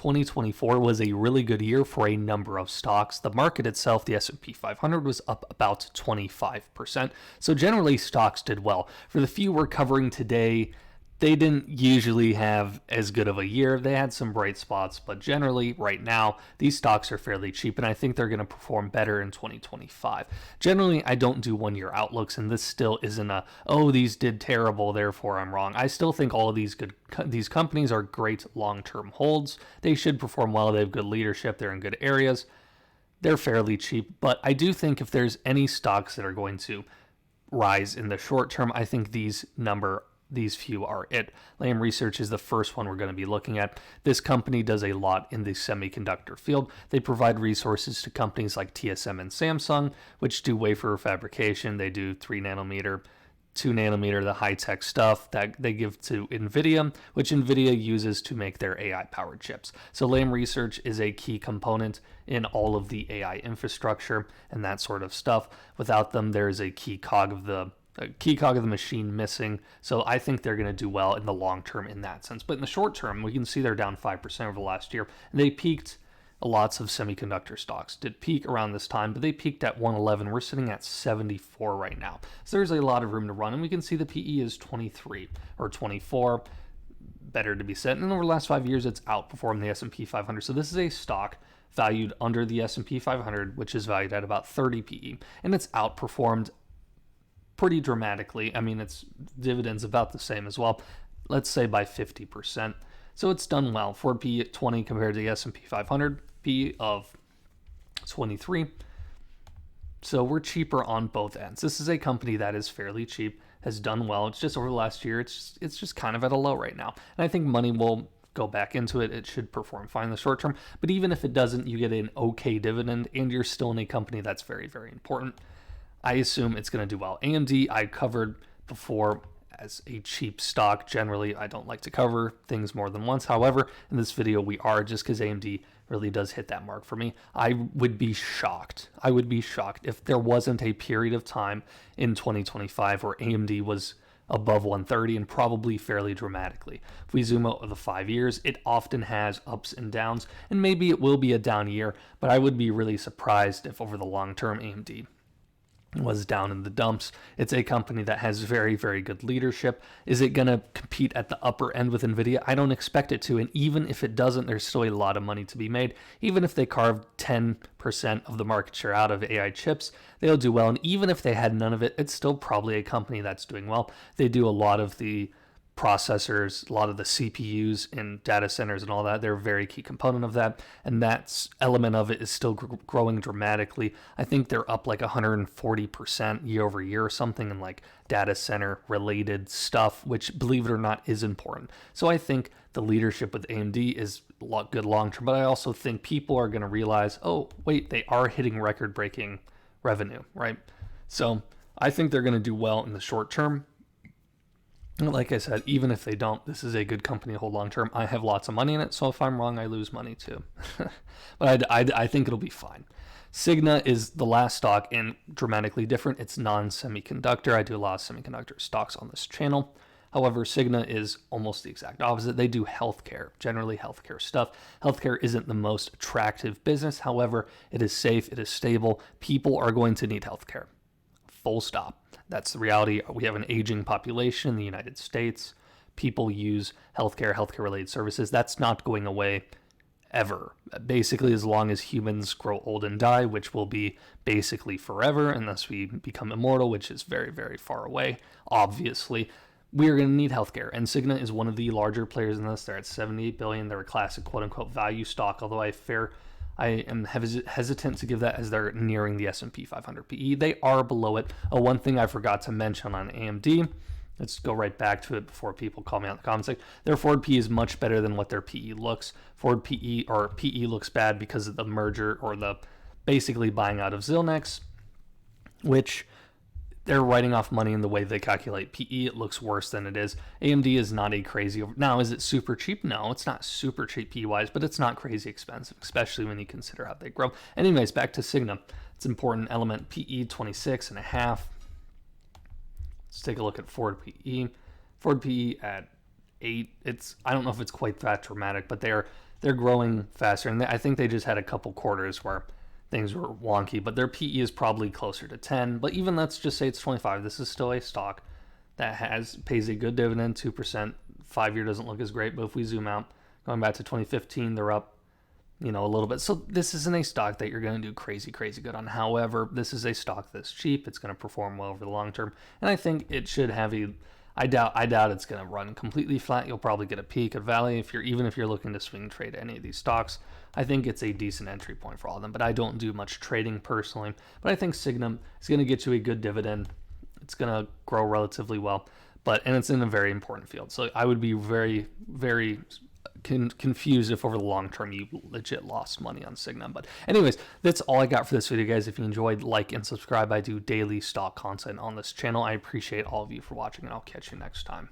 2024 was a really good year for a number of stocks. The market itself, the S&P 500, was up about 25%. So generally, stocks did well. For the few we're covering today, they didn't usually have as good of a year. They had some bright spots, but generally right now, these stocks are fairly cheap, and I think they're going to perform better in 2025. Generally, I don't do one-year outlooks, and this still isn't oh, these did terrible, therefore I'm wrong. I still think all of these companies are great long-term holds. They should perform well. They have good leadership. They're in good areas. They're fairly cheap, but I do think if there's any stocks that are going to rise in the short term, I think these few are it. Lam Research is the first one we're going to be looking at. This company does a lot in the semiconductor field. They provide resources to companies like TSM and Samsung, which do wafer fabrication. They do 3 nanometer, 2 nanometer, the high-tech stuff that they give to NVIDIA, which NVIDIA uses to make their AI-powered chips. So Lam Research is a key component in all of the AI infrastructure and that sort of stuff. Without them, there is a key cog of the machine missing. So I think they're going to do well in the long term in that sense. But in the short term, we can see they're down 5% over the last year. And they peaked, lots of semiconductor stocks did peak around this time, but they peaked at 111. We're sitting at 74 right now. So there's a lot of room to run. And we can see the PE is 23 or 24. Better to be said. And over the last 5 years, it's outperformed the S&P 500. So this is a stock valued under the S&P 500, which is valued at about 30 PE. And it's outperformed pretty dramatically. I mean, its dividends about the same as well, let's say by 50%. So it's done well. Ford PE at 20 compared to the S&P 500 PE of 23. So we're cheaper on both ends. This is a company that is fairly cheap, has done well. It's just over the last year, it's just kind of at a low right now. And I think money will go back into it. It should perform fine in the short term. But even if it doesn't, you get an okay dividend and you're still in a company that's very, very important. I assume it's going to do well. AMD, I covered before as a cheap stock. Generally, I don't like to cover things more than once. However, in this video, we are, just because AMD really does hit that mark for me. I would be shocked. If there wasn't a period of time in 2025 where AMD was above 130 and probably fairly dramatically. If we zoom out of the 5 years, it often has ups and downs, and maybe it will be a down year, but I would be really surprised if over the long term AMD was down in the dumps. It's a company that has very, very good leadership. Is it going to compete at the upper end with NVIDIA? I don't expect it to. And even if it doesn't, there's still a lot of money to be made. Even if they carved 10% of the market share out of AI chips, they'll do well. And even if they had none of it, it's still probably a company that's doing well. They do a lot of the processors, a lot of the CPUs in data centers and all that. They're a very key component of that, and that element of it is still growing dramatically. I think they're up like 140% year over year or something in like data center related stuff, which, believe it or not, is important. So I think the leadership with AMD is good long term, but I also think people are going to realize, oh wait, they are hitting record breaking revenue, right? So I think they're going to do well in the short term. Like I said, even if they don't, this is a good company to hold long term. I have lots of money in it, so if I'm wrong, I lose money too. But I think it'll be fine. Cigna is the last stock and dramatically different. It's non-semiconductor. I do a lot of semiconductor stocks on this channel. However, Cigna is almost the exact opposite. They do healthcare, generally healthcare stuff. Healthcare isn't the most attractive business. However, it is safe, it is stable. People are going to need healthcare. Full stop. That's the reality. We have an aging population in the United States. People use healthcare-related services. That's not going away ever. Basically, as long as humans grow old and die, which will be basically forever unless we become immortal, which is very, very far away, obviously, we are going to need healthcare. And Cigna is one of the larger players in this. They're at $78 billion. They're a classic quote-unquote value stock, although I am hesitant to give that as they're nearing the S&P 500 PE. They are below it. One thing I forgot to mention on AMD, let's go right back to it before people call me out in the comments. Their forward PE is much better than what their PE looks. Forward PE or PE looks bad because of the merger or the basically buying out of Zilnex, which they're writing off money in the way they calculate PE. It looks worse than it is. AMD is not a crazy. Now, is it super cheap? No, it's not super cheap PE-wise, but it's not crazy expensive, especially when you consider how they grow. Anyways, back to Cigna. It's an important element. PE 26.5. Let's take a look at Ford PE. Ford PE at 8. I don't know if it's quite that dramatic, but they're growing faster, and I think they just had a couple quarters where things were wonky, but their PE is probably closer to 10. But even let's just say it's 25. This is still a stock that pays a good dividend, 2%. 5-year doesn't look as great, but if we zoom out, going back to 2015, they're up, a little bit. So this isn't a stock that you're going to do crazy good on. However, this is a stock that's cheap. It's going to perform well over the long term, and I think it should have I doubt it's going to run completely flat. You'll probably get a peak, a valley if you're looking to swing trade any of these stocks. I think it's a decent entry point for all of them, but I don't do much trading personally. But I think Cigna is going to get you a good dividend. It's going to grow relatively well, and it's in a very important field. So I would be very, very confused if over the long term you legit lost money on Cigna. But anyways, that's all I got for this video, guys. If you enjoyed, like and subscribe. I do daily stock content on this channel. I appreciate all of you for watching, and I'll catch you next time.